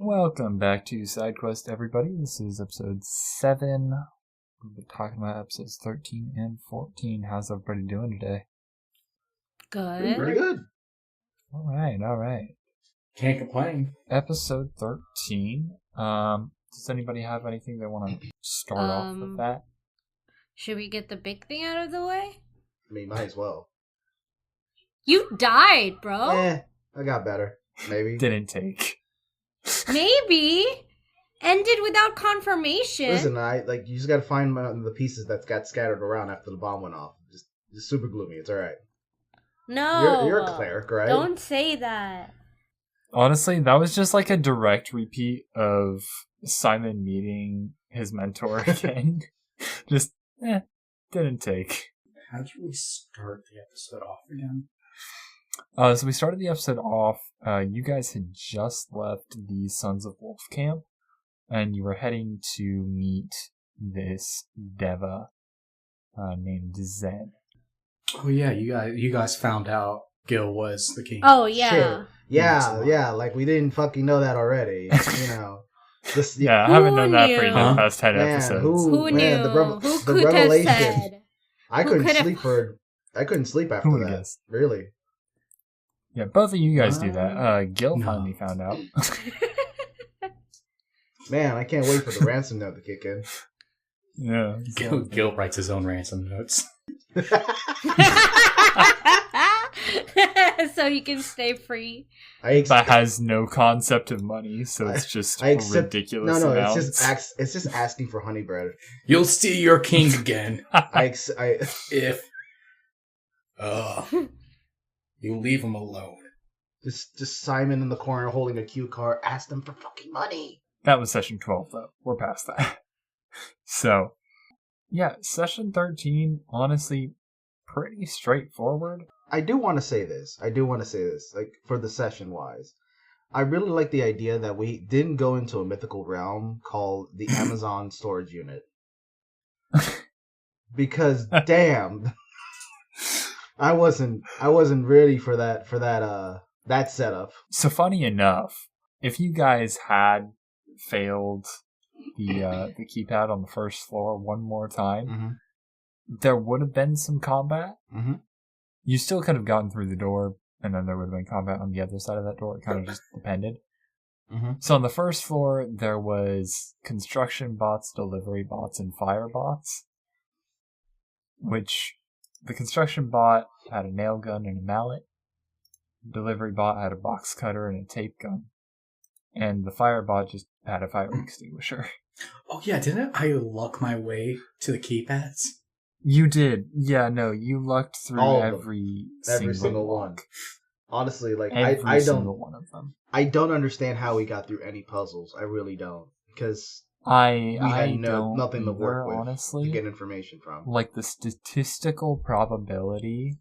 Welcome back to SideQuest, everybody. This is episode 7. We'll be talking about episodes 13 and 14. How's everybody doing today? Good. Pretty good. All right. Can't complain. Episode 13. Does anybody have anything they want to start off with that? Should we get the big thing out of the way? I mean, might as well. You died, bro. I got better. Maybe. Didn't take. Maybe. Ended without confirmation. Listen, you just gotta find the pieces that got scattered around after the bomb went off. Just super gloomy. It's alright. No. You're a cleric, right? Don't say that. Honestly, that was just like a direct repeat of Simon meeting his mentor again. Just, didn't take. How did we start the episode off again? So we started the episode off, you guys had just left the Sons of Wolf camp, and you were heading to meet this Deva named Zen. Oh yeah, you guys found out Gil was the king. Oh, yeah. Shit. Yeah, like we didn't fucking know that already, you know. I haven't known that for the past 10 episodes. Who knew? The Who could revelation. have said? I couldn't sleep after Who that. guessed? Really. Yeah, both of you guys do that. Gil finally found out. Man, I can't wait for the ransom note to kick in. Yeah. Gil writes his own ransom notes. So he can stay free. That has no concept of money, so it's just ridiculous amounts. It's just asking for honey bread. You'll see your king again. If you leave him alone. Just Simon in the corner holding a cue card. Ask them for fucking money. That was session 12, though. We're past that. So, yeah, session 13, honestly, pretty straightforward. I do want to say this, like, for the session-wise. I really like the idea that we didn't go into a mythical realm called the Amazon Storage Unit. Because, damn, I wasn't ready for that setup. So funny enough, if you guys had failed the keypad on the first floor one more time, there would have been some combat. You still could have gotten through the door, and then there would have been combat on the other side of that door. It kind of just depended. So on the first floor, there was construction bots, delivery bots, and fire bots. Which, the construction bot had a nail gun and a mallet. The delivery bot had a box cutter and a tape gun. And the fire bot just had a fire extinguisher. Oh yeah, didn't I luck my way to the keypads? You did. Yeah, no, you lucked through every single one. Honestly, like every single one of them. I don't understand how we got through any puzzles. I really don't, because we had don't nothing to work with, honestly, to get information from. Like the statistical probability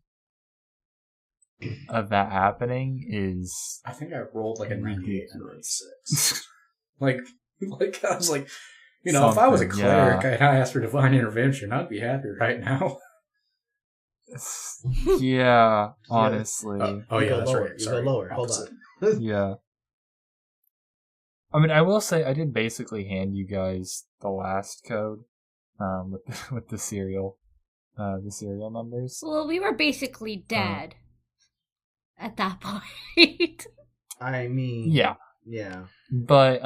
of that happening is. I think I rolled like a 98 and a 96. like I was like. You know, if I was a cleric and I asked for divine intervention, I'd be happy right now. Yeah, honestly. That's right. You go lower. Hold on. Yeah. I mean, I will say I did basically hand you guys the last code with the serial numbers. Well, we were basically dead at that point. I mean, yeah. But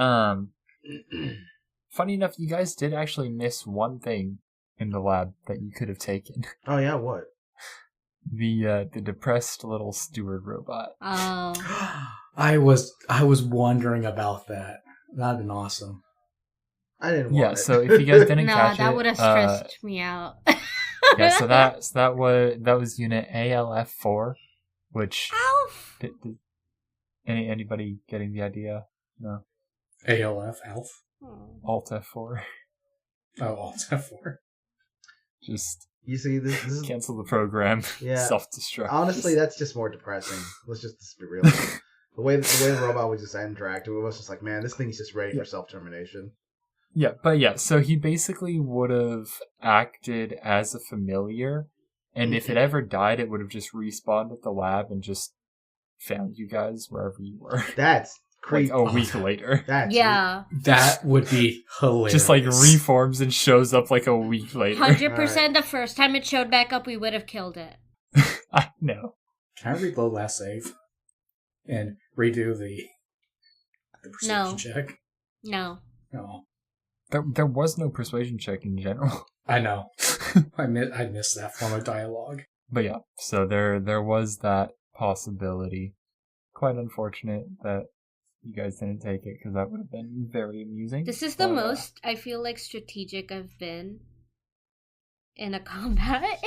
funny enough, you guys did actually miss one thing in the lab that you could have taken. Oh yeah, what? The depressed little steward robot. Oh. I was wondering about that. That'd been awesome. I didn't want it. So if you guys didn't catch it, that would have stressed me out. Yeah, so that was unit ALF4, which Alf. Anybody getting the idea? No. ALF. Alt F4. Oh, Alt F4. Just you see this is cancel the program. Yeah. Self-destruct. Honestly, that's just more depressing. Let's just be real. the way the robot would just interact, it was just like, man, this thing's just ready for self-termination. Yeah, but yeah, so he basically would have acted as a familiar, and if it ever died, it would have just respawned at the lab and just found you guys wherever you were. That's like a week later. That would be hilarious. Just like reforms and shows up like a week later. 100% the first time it showed back up, we would have killed it. I know. Can I reload last save and redo the persuasion check? No. There was no persuasion check in general. I know. I missed that form of dialogue. But yeah, so there was that possibility. Quite unfortunate that you guys didn't take it, because that would have been very amusing. This is the most, I feel like, strategic I've been in a combat.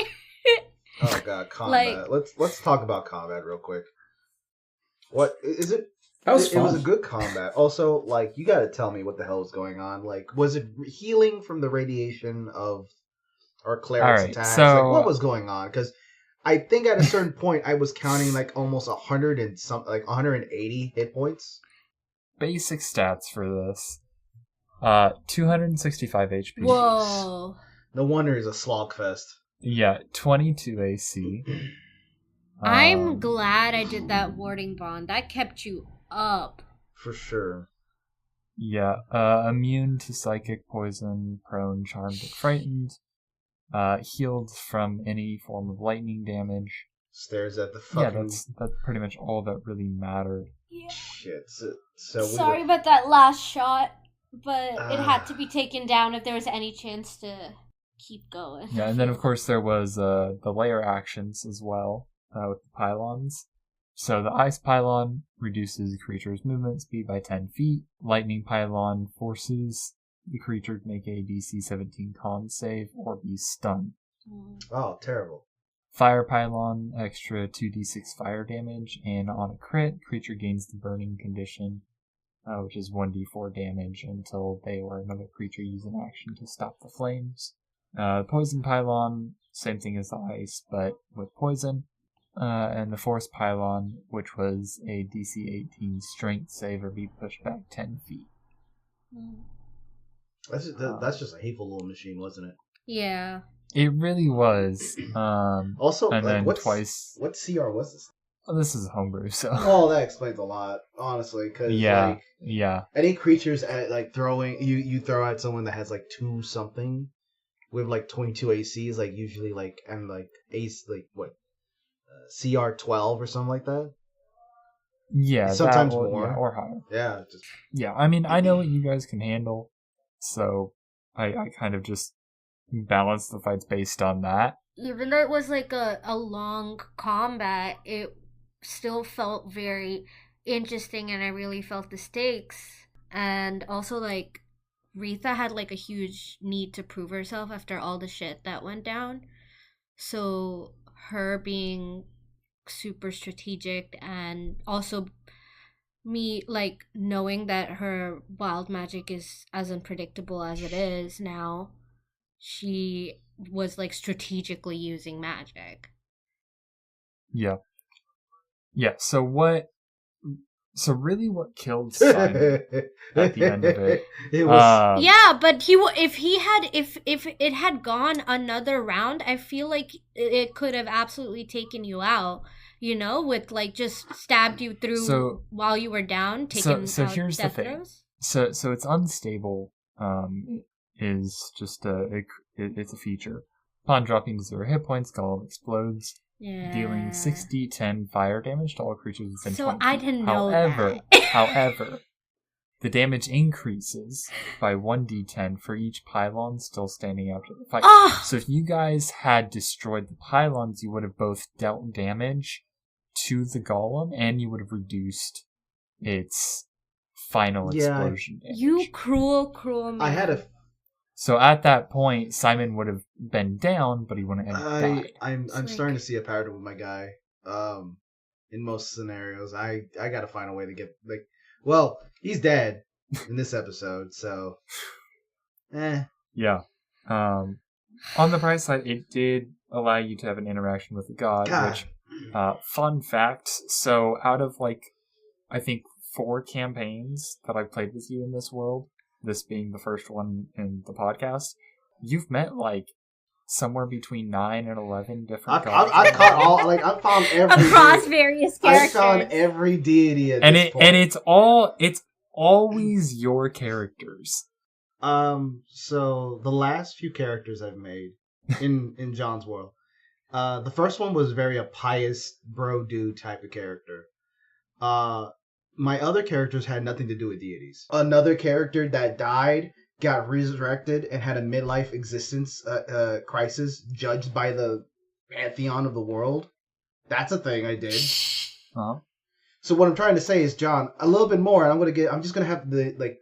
Oh god, combat. Let's talk about combat real quick. What is it? That was fun. It was a good combat. Also, like, you gotta tell me what the hell was going on. Like, was it healing from the radiation of our cleric's attacks? So, like, what was going on? Because I think at a certain point I was counting like almost 100 and some, like 180 hit points. Basic stats for this: 265 HP. Whoa! No wonder he's a slogfest. Yeah, 22 AC. I'm glad I did that warding bond. That kept you up. For sure. Yeah, immune to psychic, poison, prone, charmed, and frightened. Healed from any form of lightning damage. Stares at the fucking... Yeah, that's pretty much all that really mattered. Yeah. Shit. So sorry about that last shot, but it had to be taken down if there was any chance to keep going. Yeah, and then of course there was the layer actions as well, with the pylons. So the ice pylon reduces the creature's movement speed by 10 feet. Lightning pylon forces the creature to make a DC 17 con save or be stunned. Oh, terrible. Fire pylon, extra 2d6 fire damage, and on a crit, creature gains the burning condition, which is 1d4 damage until they or another creature use an action to stop the flames. Poison pylon, same thing as the ice, but with poison. And the force pylon, which was a DC 18 strength save or be pushed back 10 feet. That's just a hateful little machine, wasn't it? Yeah. It really was. Also, and like, then twice. What CR was this? Oh, this is homebrew, so. Oh, that explains a lot, honestly. Cause, yeah. Any creatures at like throwing you throw at someone that has like 2 something with like 22 ACs, like usually like and like ace like what CR 12 or something like that. Yeah, sometimes more, yeah, or higher. Yeah, yeah. I mean, I know what you guys can handle, so I kind of just balance the fights based on that. Even though it was like a long combat, it still felt very interesting, and I really felt the stakes. And also, like, REITHA had like a huge need to prove herself after all the shit that went down. So her being super strategic, and also me like knowing that her wild magic is as unpredictable as it is now, she was like strategically using magic. Yeah. So really, what killed Simon at the end of it? It was yeah, but if it had gone another round, I feel like it could have absolutely taken you out. You know, with like just stabbed you through while you were down. So here's the thing. Throws. So it's unstable. Is just it's a feature. Upon dropping to 0 hit points, Golem explodes. Yeah. Dealing 6d10 fire damage to all creatures within 20 feet. I didn't know that. However, the damage increases by 1d10 for each pylon still standing after the fight. Oh! So if you guys had destroyed the pylons, you would have both dealt damage to the golem, and you would have reduced its final explosion damage. You cruel man. So at that point, Simon would have been down, but he wouldn't have died. I'm starting to see a pattern with my guy. In most scenarios, I gotta find a way to get like. Well, he's dead in this episode, so. Yeah. On the bright side, it did allow you to have an interaction with the god. Which, fun fact. So out of like, I think 4 campaigns that I've played with you in this world, this being the first one in the podcast, you've met like somewhere between 9 and 11 different gods. I caught all, like, I found every across various characters. I found every deity at this point. And it's always your characters. So the last few characters I've made in Jon's world, the first one was very a pious bro dude type of character. My other characters had nothing to do with deities. Another character that died got resurrected and had a midlife existence crisis judged by the pantheon of the world. That's a thing I did. Uh-huh. So what I'm trying to say is, Jon, a little bit more, and I'm just gonna have the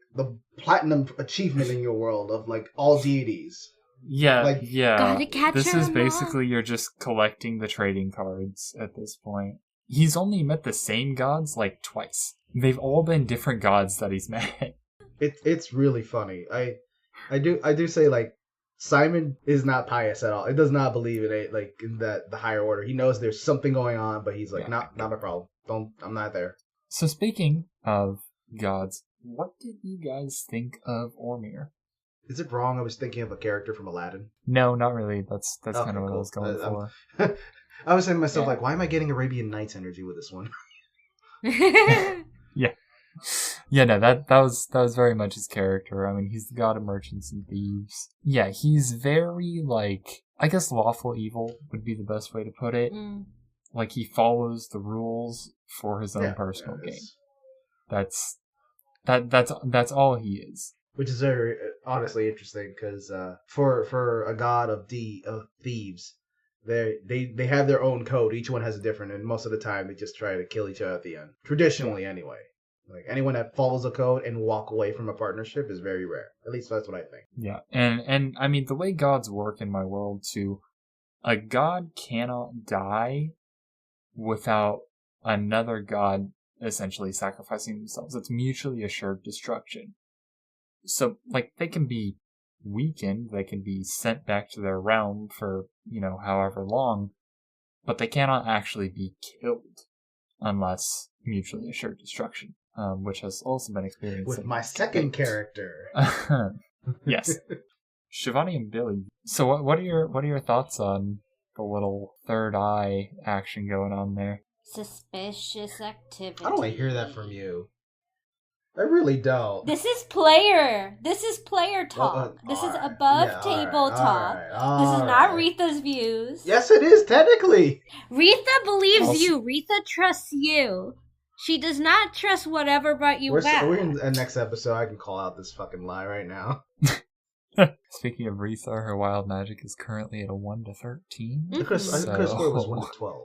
platinum achievement in your world of like all deities. Yeah, like, gotta catch this is them basically you're just collecting the trading cards at this point. He's only met the same gods like twice. They've all been different gods that he's met. It's really funny. I do say, like, Simon is not pious at all. He does not believe in it, like, in the higher order. He knows there's something going on, but he's like, not my problem. I'm not there. So speaking of gods, what did you guys think of Ormir? Is it wrong? I was thinking of a character from Aladdin. No, not really. That's okay, kind of what I was going for. I was saying to myself, like, why am I getting Arabian Nights energy with this one? Yeah, no, that was very much his character. I mean, he's the god of merchants and thieves. Yeah, he's very, like, I guess lawful evil would be the best way to put it. Mm. Like, he follows the rules for his own personal gain. That's all he is. Which is very honestly interesting because for a god of thieves, they have their own code. Each one has a different, and most of the time they just try to kill each other at the end. Traditionally, anyway. Like, anyone that follows a code and walk away from a partnership is very rare. At least that's what I think. Yeah, and I mean, the way gods work in my world, too, a god cannot die without another god essentially sacrificing themselves. It's mutually assured destruction. So, like, they can be weakened, they can be sent back to their realm for, however long, but they cannot actually be killed unless mutually assured destruction. Which has also been experienced with my second character. Yes, Shivani and Billy. So, what are your thoughts on the little third eye action going on there? Suspicious activity. I don't want to hear that from you. I really don't. This is player talk. This is above table talk. This is not REITHA's views. Yes, it is technically. REITHA believes you. REITHA trusts you. She does not trust whatever brought you back. We're in the next episode. I can call out this fucking lie right now. Speaking of REITHA, her wild magic is currently at a 1 to 13. I could have sworn it was 1 to 12.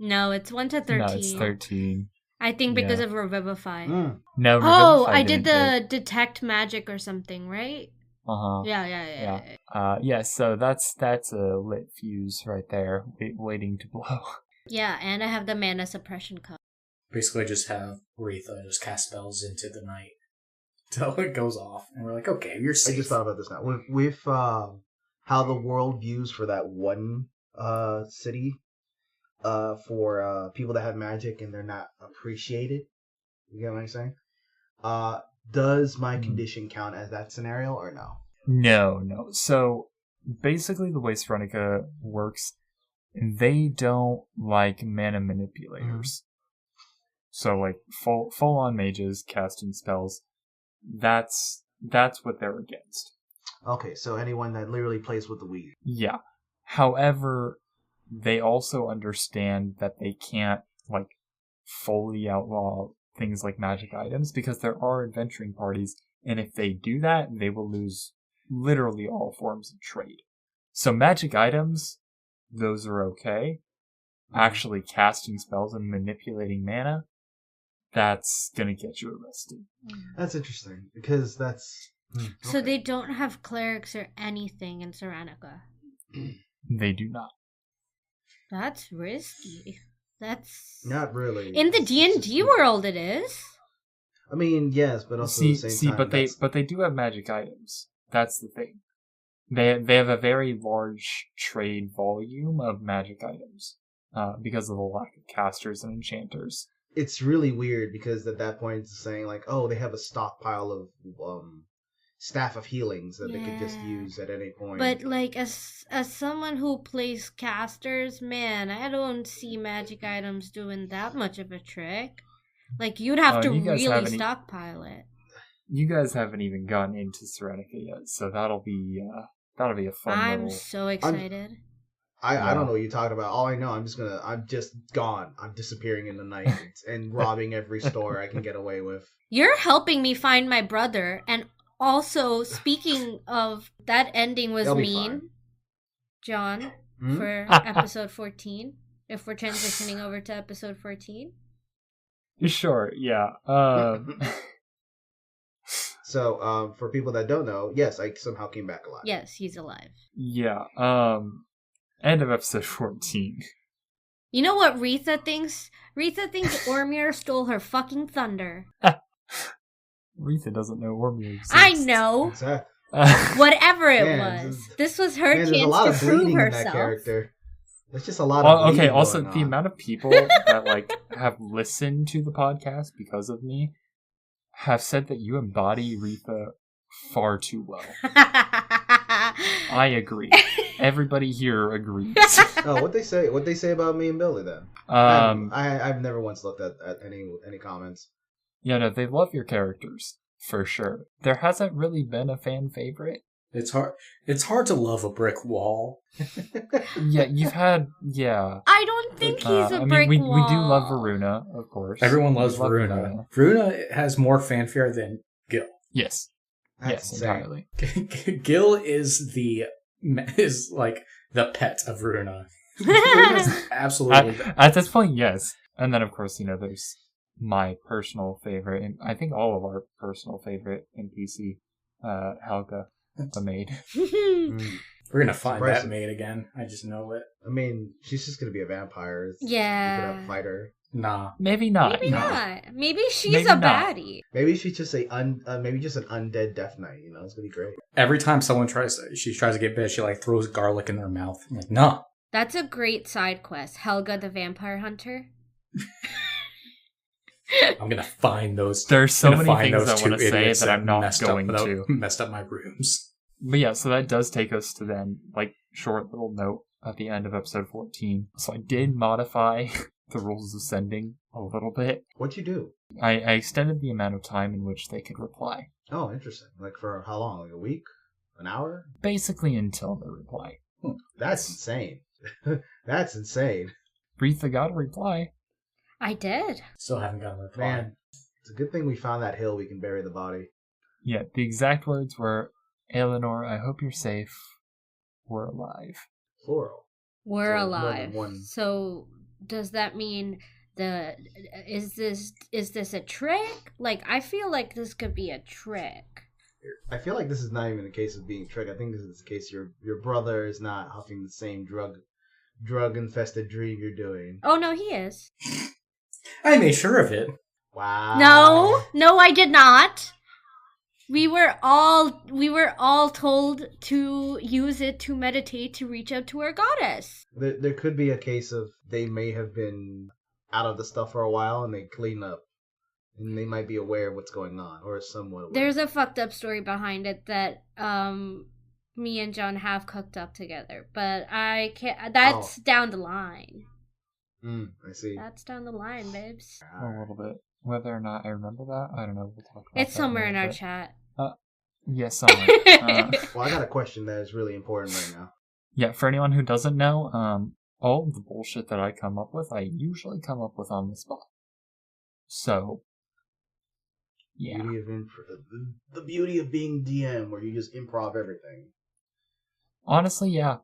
No, it's 1 to 13. No, it's 13. I think because of Revivify. No, Revivify I did the detect magic or something, right? Uh-huh. Yeah. So that's a lit fuse right there, waiting to blow. Yeah, and I have the mana suppression card. Basically, just have REITHA just cast spells into the night until it goes off, and we're like, okay, you're safe. I just thought about this now. With how the world views for that one city, for people that have magic and they're not appreciated. You get what I'm saying? Does my condition count as that scenario or no? No. So basically, the way Serenica works, they don't like mana manipulators. So, like, full-on mages casting spells, that's what they're against. Okay, so anyone that literally plays with the weed. Yeah. However, they also understand that they can't, like, fully outlaw things like magic items because there are adventuring parties, and if they do that, they will lose literally all forms of trade. So magic items, those are okay. Actually casting spells and manipulating mana, that's gonna get you arrested. That's interesting, because that's... So they don't have clerics or anything in Serenica? They do not. That's risky. That's... Not really. In the D&D world it is. I mean, yes, but also at the same time... but they do have magic items. That's the thing. They have a very large trade volume of magic items because of the lack of casters and enchanters. It's really weird because at that point it's saying like, oh, they have a stockpile of staff of healings that they could just use at any point. But like as someone who plays casters, man, I don't see magic items doing that much of a trick. Like you'd have to really stockpile it. You guys haven't even gotten into Serenica yet, so that'll be a fun. I'm so excited. I don't know what you're talking about. All I know, I'm just gone. I'm disappearing in the night and robbing every store I can get away with. You're helping me find my brother, and also, speaking of, that ending was mean, John, for episode 14, if we're transitioning over to episode 14. Sure, yeah. So, for people that don't know, yes, I somehow came back alive. Yes, he's alive. Yeah, end of episode 14. You know what REITHA thinks? REITHA thinks Ormir stole her fucking thunder. REITHA doesn't know Ormir exists. I know. Exactly. Whatever it was. This was her chance to prove herself. That character. There's just a lot of okay, also, the amount of people that, like, have listened to the podcast because of me have said that you embody REITHA far too well. I agree. Everybody here agrees. Oh, what they say about me and Billy then? I've never once looked at any comments. Yeah, no, they love your characters for sure. There hasn't really been a fan favorite. It's hard to love a brick wall. Yeah, you've had I don't think he's a brick wall. We do love Varuna, of course. Everyone loves Varuna. Varuna has more fanfare than Gil. Yes. Yes, entirely. Gil is like the pet of Varuna. Absolutely. At this point, yes. And then, of course, there's my personal favorite, and I think all of our personal favorite NPC, Helga, the maid. We're gonna find that maid again. I just know it. I mean, she's just gonna be a vampire. Yeah. You could fight her. Nah. Maybe not. Maybe not. Maybe she's a baddie. Maybe she's just maybe just an undead Death Knight. It's gonna be great. Every time someone tries to get bit, she like throws garlic in their mouth. I'm like, nah. That's a great side quest. Helga the Vampire Hunter. I'm gonna find those. There's so many things I want to say that I'm not going to. Messed up my rooms. But yeah, so that does take us to then, like, short little note at the end of episode 14. So I did modify the rules of sending a little bit. What'd you do? I extended the amount of time in which they could reply. Oh, interesting. Like for how long? Like a week? An hour? Basically until they reply. That's insane. That's insane. REITHA got a reply. I did. Still haven't gotten a reply. Man, it's a good thing we found that hill we can bury the body. Yeah, the exact words were, Eleanor, I hope you're safe. We're alive. Plural. We're alive. So does that mean is this a trick? Like, I feel like this could be a trick. I feel like this is not even a case of being a trick. I think this is the case your brother is not huffing the same drug infested dream you're doing. Oh no, he is. I made sure of it. Wow. No, I did not. We were all told to use it to meditate to reach out to our goddess. There could be a case of they may have been out of the stuff for a while and they clean up. And they might be aware of what's going on, or somewhat aware. There's a fucked up story behind it that me and John have cooked up together, but I can't. That's down the line. I see. That's down the line, babes. A little bit. Whether or not I remember that, I don't know. We'll talk about it's somewhere in our chat. Yeah, somewhere. Well, I got a question that is really important right now. Yeah, for anyone who doesn't know, all of the bullshit that I come up with, I usually come up with on the spot. So, yeah. The beauty of being DM, where you just improv everything. Honestly, yeah.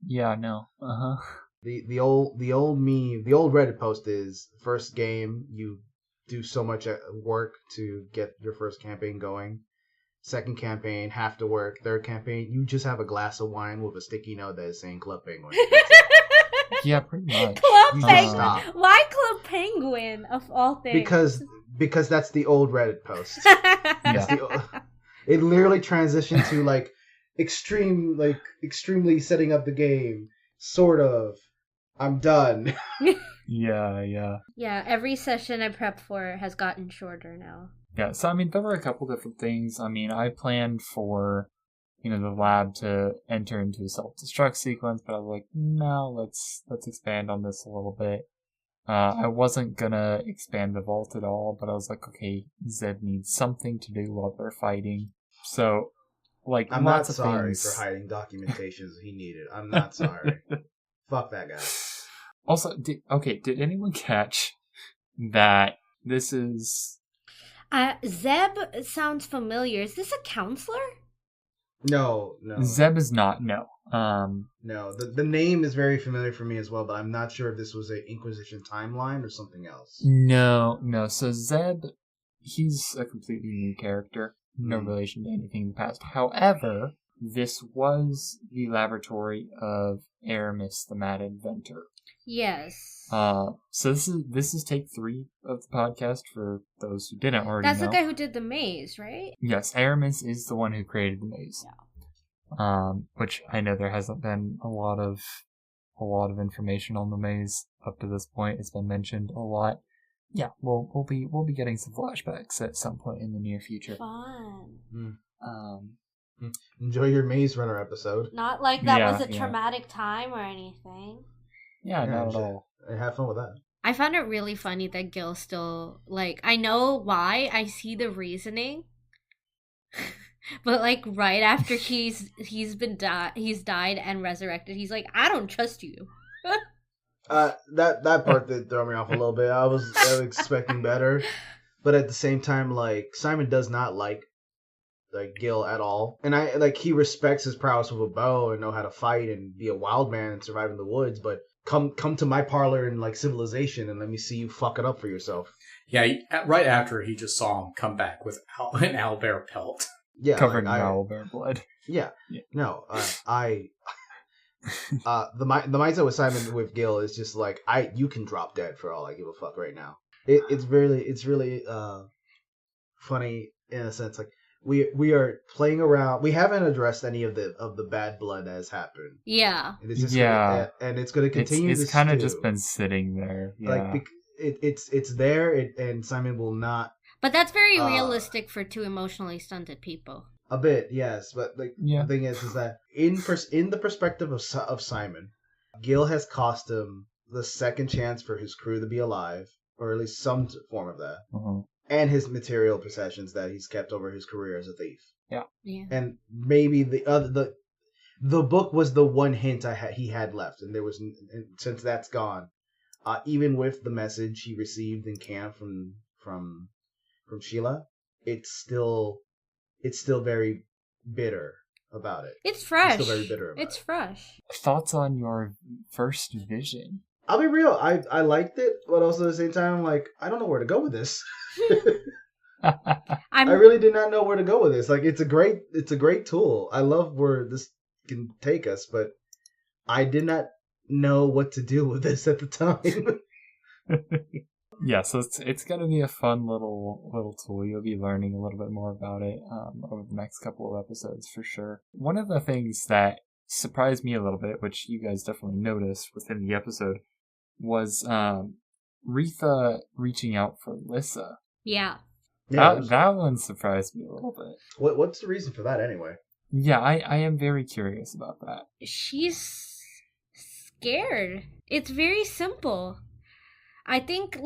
Yeah, no. Uh-huh. The old Reddit post is, first game, you do so much work to get your first campaign going. Second campaign, have to work. Third campaign, you just have a glass of wine with a sticky note that is saying Club Penguin. Yeah, pretty much. Club Penguin. Why Club Penguin of all things? Because that's the old Reddit post. It literally transitioned to like extremely setting up the game. Sort of. I'm done. Yeah. Yeah, every session I prep for has gotten shorter now. Yeah, so I mean, there were a couple different things. I mean, I planned for, the lab to enter into a self-destruct sequence, but I was like, no, let's expand on this a little bit. I wasn't gonna expand the vault at all, but I was like, okay, Zeb needs something to do while they're fighting. So, like, I'm lots not of sorry things. for hiding documentations he needed. I'm not sorry. Fuck that guy. Also, did anyone catch that this is... Zeb sounds familiar. Is this a counselor? No. Zeb is not, no. No, the name is very familiar for me as well, but I'm not sure if this was an Inquisition timeline or something else. No. So Zeb, he's a completely new character. No relation to anything in the past. However, this was the laboratory of Aramis, the Mad Inventor. Yes. So this is take 3 of the podcast for those who didn't already know. That's the guy who did the maze, right? Yes, Aramis is the one who created the maze. Yeah. Which I know there hasn't been a lot of information on the maze up to this point. It's been mentioned a lot. Yeah, we'll be getting some flashbacks at some point in the near future. Fun. Enjoy your Maze Runner episode. Not like that was a traumatic time or anything. Yeah, not at all. Have fun with that. I found it really funny that Gil still, I know why, I see the reasoning, but, right after he's died and resurrected, he's like, I don't trust you. That part did throw me off a little bit. I was expecting better, but at the same time, Simon does not like Gil at all, and he respects his prowess with a bow and know how to fight and be a wild man and survive in the woods, but come to my parlor in civilization and let me see you fuck it up for yourself. Yeah, right after he just saw him come back with an owlbear pelt. Yeah, covered in owlbear blood. Yeah. No, the mindset with Simon with Gil is just you can drop dead for all I give a fuck right now. It's really funny in a sense. We are playing around. We haven't addressed any of the bad blood that has happened. Yeah. And it's just and it's going to continue. It's kind of just been sitting there. Yeah. It's there, and Simon will not. But that's very realistic for 2 emotionally stunted people. A bit, yes, but the thing is that in the perspective of Simon, Gil has cost him the second chance for his crew to be alive, or at least some form of that. Mm-hmm. And his material possessions that he's kept over his career as a thief. Yeah. And maybe the book was the one hint he had left, and since that's gone, even with the message he received in camp from Sheila, it's still very bitter about it. It's fresh. It's still very bitter about it. It's fresh. Thoughts on your first vision? I'll be real. I liked it, but also at the same time, I don't know where to go with this. I really did not know where to go with this. It's a great tool. I love where this can take us, but I did not know what to do with this at the time. Yeah, so it's going to be a fun little tool. You'll be learning a little bit more about it over the next couple of episodes for sure. One of the things that surprised me a little bit, which you guys definitely noticed within the episode, was REITHA reaching out for Lissa. Yeah. That one surprised me a little bit. What's the reason for that anyway? Yeah, I am very curious about that. She's scared. It's very simple. I think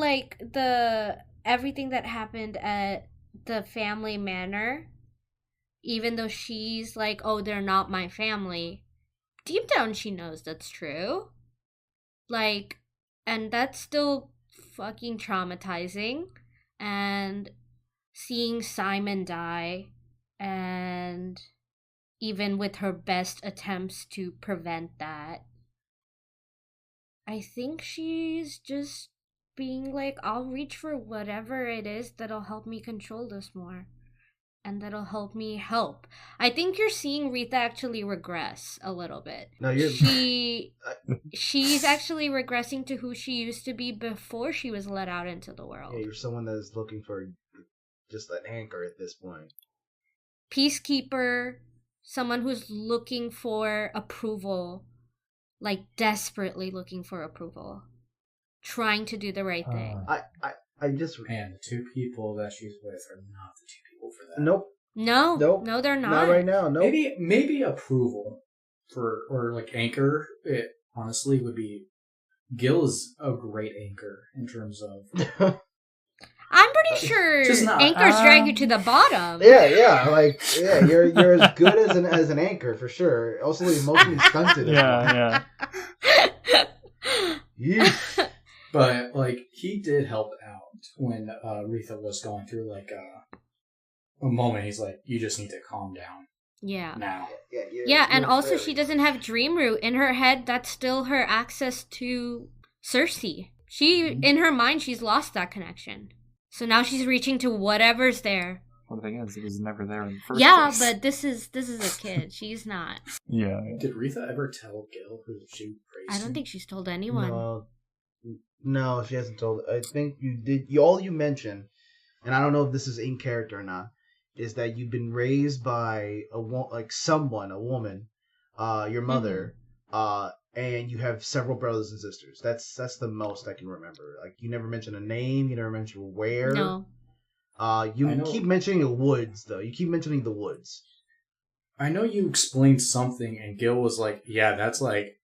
everything that happened at the family manor, even though she's oh, they're not my family, deep down she knows that's true. And that's still fucking traumatizing. And seeing Simon die, and even with her best attempts to prevent that, I think she's just being I'll reach for whatever it is that'll help me control this more. And that'll help me help. I think you're seeing REITHA actually regress a little bit. No, she's actually regressing to who she used to be before she was let out into the world. Yeah, you're someone that is looking for just an anchor at this point. Peacekeeper, someone who's looking for approval, desperately looking for approval, trying to do the right thing. I just and the two people that she's with are not the two people for that. nope. No, they're not. Not right now. Nope. Maybe approval or like anchor. It honestly would be. Gil is a great anchor in terms of. I'm pretty sure not, anchors drag you to the bottom. Yeah, you're as good as an anchor for sure. Also, emotionally stunted. Yeah. But like he did help out when REITHA was going through like a moment. He's like, "You just need to calm down." Yeah. Now. Yeah, and also she doesn't have Dream Root in her head. That's still her access to Cersei. In her mind, she's lost that connection. So now she's reaching to whatever's there. Well, the thing is, it was never there in the first Yeah, place. but this is a kid. She's not. Yeah. Did REITHA ever tell Gil who she praised? I don't think she's told anyone. No, she hasn't told. I think you did. All you mentioned, and I don't know if this is in character or not, is that you've been raised by a woman, your mother, and you have several brothers and sisters. That's the most I can remember. Like, you never mentioned a name. You never mentioned where. No. You keep mentioning the woods, though. You keep mentioning the woods. I know you explained something, and Gil was like, "Yeah, that's like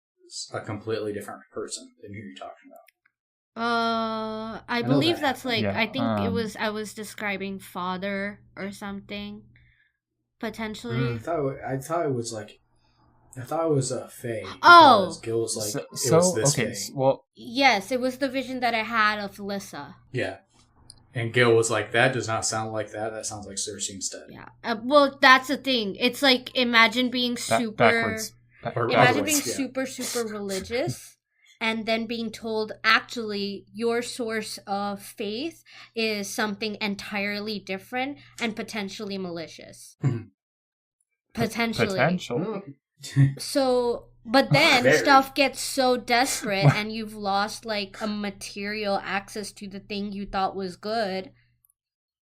a completely different person than who you're talking about." I believe that's like, yeah, I think I was describing father or something, potentially. I thought it was a fae. Oh! Because Gil was like, So, it was this okay, fae. well... Yes, it was the vision that I had of Lyssa. Yeah. And Gil was like, that does not sound like that. That sounds like Cersei instead. Yeah. Well, that's the thing. It's like, imagine being super... Imagine being super religious. And then being told, actually, your source of faith is something entirely different and potentially malicious. Potentially. So, but then stuff gets so desperate and you've lost like a material access to the thing you thought was good.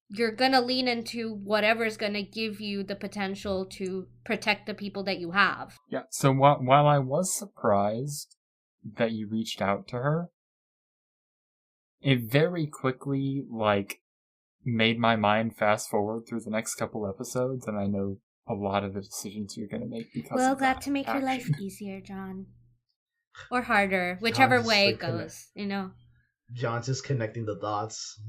You're gonna lean into whatever's gonna give you the potential to protect the people that you have. Yeah, so while I was surprised that you reached out to her, it very quickly, like, made my mind fast forward through the next couple episodes, and I know a lot of the decisions you're going to make because of glad that to make action. your life easier, John. Or harder, whichever way it goes, John's just connecting the dots.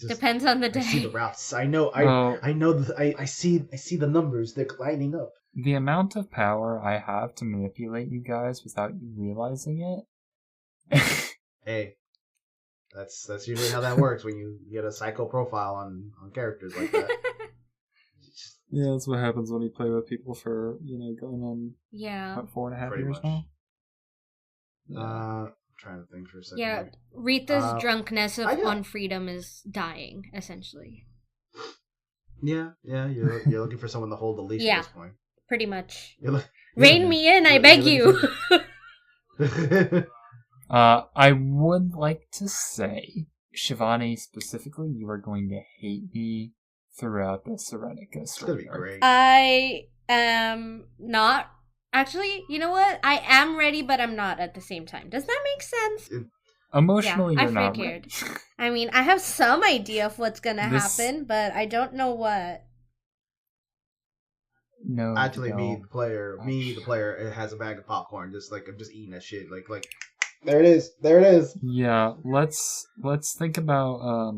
Depends on the day. I see the routes. I know. I see the numbers. They're lining up. The amount of power I have to manipulate you guys without you realizing it. Hey, that's usually how that works when you get a psycho profile on characters like that. Yeah, that's what happens when you play with people for, going on, 4.5 years much. now? I'm trying to think for a second. Yeah, REITHA's drunkenness on freedom is dying, essentially. Yeah, you're looking for someone to hold the leash at this point. Pretty much. Rein me in, I beg you. I would like to say, Shivani specifically, you are going to hate me throughout the Serenica story. It's going to be great. I am not. Actually, you know what? I am ready, but I'm not at the same time. Does that make sense? Emotionally, you're not ready. I mean, I have some idea of what's going to happen, but I don't know what. No, actually, me the player, it has a bag of popcorn. Just like I'm just eating that shit. Like there it is. Yeah, let's think about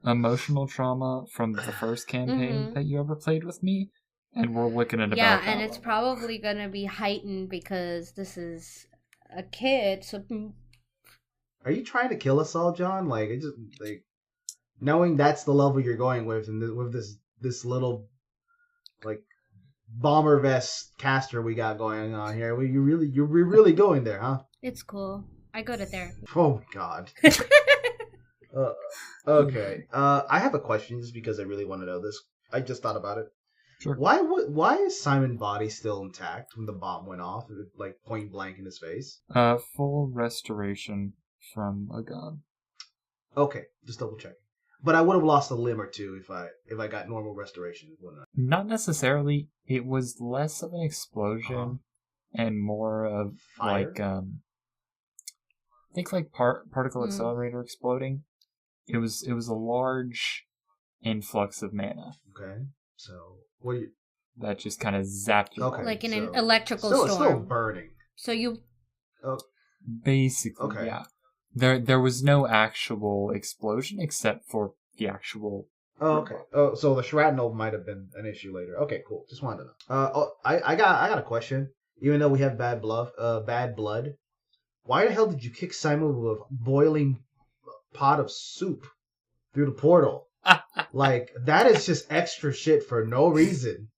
emotional trauma from the first campaign that you ever played with me, and we're looking at about and it's probably gonna be heightened because this is a kid. So, are you trying to kill us all, John? Like, it just like knowing that's the level you're going with, and with this little like bomber vest caster we got going on here. You're really going there, huh? It's cool. I go to therapy. Oh God. Okay. I have a question just because I really want to know this. I just thought about it. Sure. Why is Simon's body still intact when the bomb went off, like point blank in his face? Full restoration from a gun. Okay, just double checking. But I would have lost a limb or two if I got normal restoration, wouldn't I? Not necessarily. It was less of an explosion and more of fire? like I think like particle accelerator exploding. It was a large influx of mana. Okay. So what do you? That just kind of zapped you. Okay. Like in an so electrical still, storm. Still burning. So you. Oh. Basically, Okay. yeah. There was no actual explosion except for the actual. Oh, okay. Oh, so the shrapnel might have been an issue later. Okay, cool. Just wanted to know. I got a question. Even though we have bad blood, why the hell did you kick Simon with a boiling pot of soup through the portal? Like, that is just extra shit for no reason.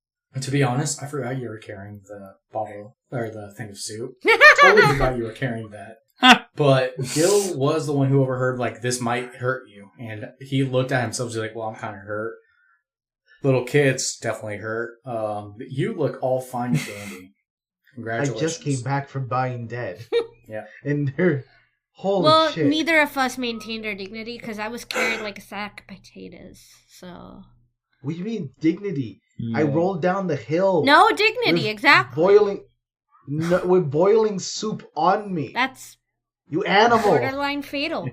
To be honest, I forgot you were carrying the bottle or the thing of soup. Totally forgot you were carrying that. But Gil was the one who overheard, like, this might hurt you. And he looked at himself and was like, well, I'm kind of hurt. Little kids definitely hurt. You look all fine and dandy. Congratulations. I just came back from buying dead. Yeah. And they're... Holy shit. Well, neither of us maintained our dignity because I was carried like a sack of potatoes, so... What do you mean, dignity? Yeah. I rolled down the hill. No dignity, exactly. With boiling soup on me. That's... You animal. borderline fatal.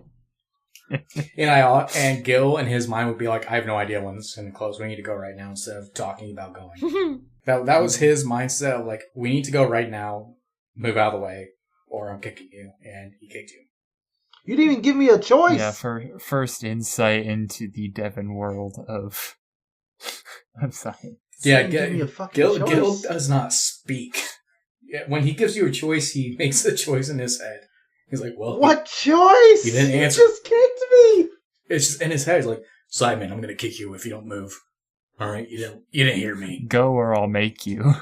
And Gil in his mind would be like, I have no idea when this is going to close. We need to go right now instead of talking about going. That was his mindset of like, we need to go right now, move out of the way, or I'm kicking you. And he kicked you. You didn't even give me a choice. Yeah, for first insight into the Devon world of science. Yeah, Give me a fucking Gil choice. does not speak. Yeah, when he gives you a choice, he makes the choice in his head. He's like, well... What choice? You didn't answer. You just kicked me. It's just in his head. He's like, Simon, I'm going to kick you if you don't move. All right? You didn't hear me. Go or I'll make you.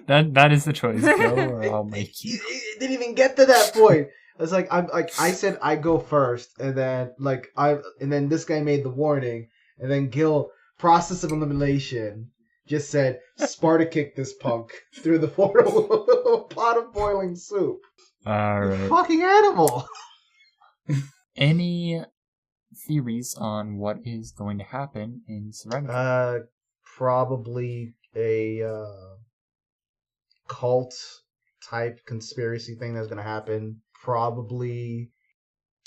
that is the choice. Go or I'll make you. It didn't even get to that point. It's like I said I go first, and then this guy made the warning, and then Gil, process of elimination, just said Sparta kick this punk through the portal, pot of boiling soup. All right. You fucking animal. Any theories on what is going to happen in Serenity? Probably a cult type conspiracy thing that's going to happen. Probably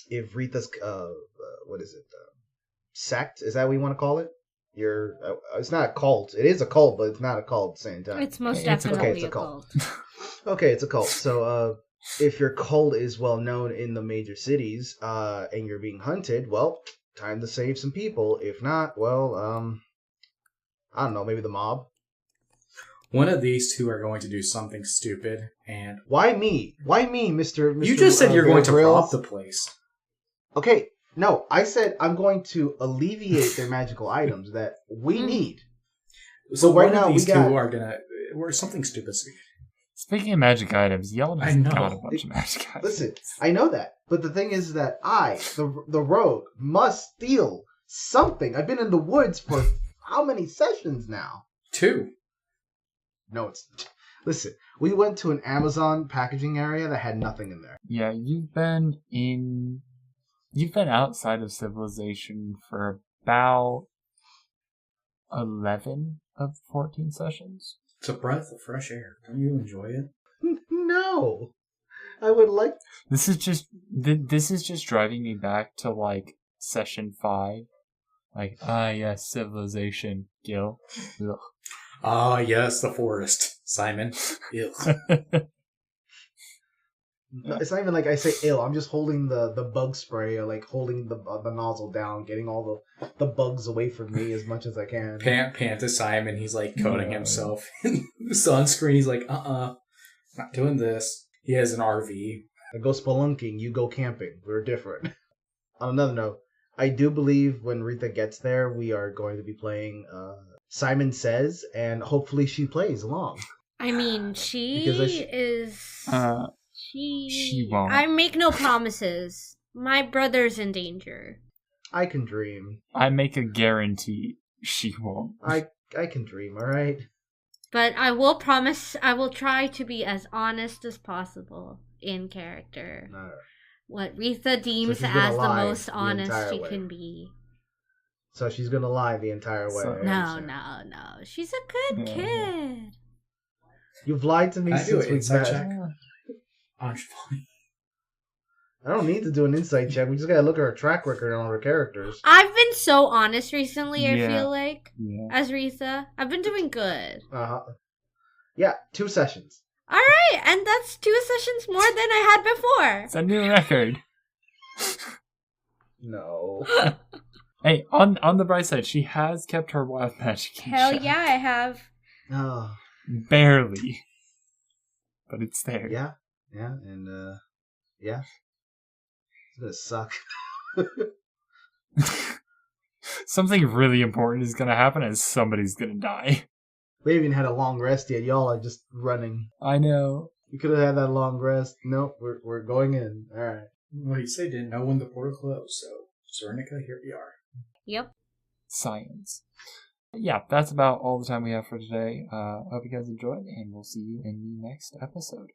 if REITHA's what is it? Sect? Is that what you want to call it? It's not a cult. It is a cult, but it's not a cult at the same time. It's most definitely a cult. Okay, it's a cult. So if your cult is well known in the major cities, and you're being hunted, well, time to save some people. If not, well, I don't know, maybe the mob. One of these two are going to do something stupid, and... Why me? Why me, Mr. You just said you're going to rob the place. Okay, no, I said I'm going to alleviate their magical items that we need. So right one now of these we two got... are going to... Or something stupid. Speaking of magic items, y'all just got a bunch of magic items. Listen, I know that, but the thing is that I, the rogue, must steal something. I've been in the woods for how many sessions now? 2. No, listen, we went to an Amazon packaging area that had nothing in there. Yeah, you've been outside of civilization for about 11 of 14 sessions. It's a breath of fresh air. Don't you enjoy it? No, I would like. This is just driving me back to like session 5. Like, yes, civilization, Gil. Ugh. Ah, yes, the forest, Simon. Ugh. It's not even like I say ill. I'm just holding the bug spray, or like holding the nozzle down, getting all the bugs away from me as much as I can. Pant to Simon. He's like coating himself in sunscreen. He's like, not doing this. He has an RV. I go spelunking. You go camping. We're different. On another note, I do believe when REITHA gets there, we are going to be playing Simon Says, and hopefully she plays along. I mean, she won't. I make no promises. My brother's in danger. I can dream. I make a guarantee she won't. I can dream, alright? But I will promise I will try to be as honest as possible in character. No. What REITHA deems as the most honest she can be. So she's gonna lie the entire way. No. She's a good kid. You've lied to me since we've met. On Shivani. I don't need to do an insight check. We just gotta look at our track record on our characters. I've been so honest recently, Yeah. I feel like. Yeah. As REITHA. I've been doing good. Yeah, 2 sessions. Alright, and that's 2 sessions more than I had before. It's a new record. No. Hey, on the bright side, she has kept her wild magic in Hell check. yeah, I have. Oh. Barely. But it's there. Yeah, and yeah. It's gonna suck. Something really important is gonna happen and somebody's gonna die. We haven't even had a long rest yet. Y'all are just running. I know. You could have had that long rest. Nope, we're going in. Alright. Well, you say didn't know when the portal closed, so Zernica, here we are. Yep. Science. Yeah, that's about all the time we have for today. Hope you guys enjoyed, and we'll see you in the next episode.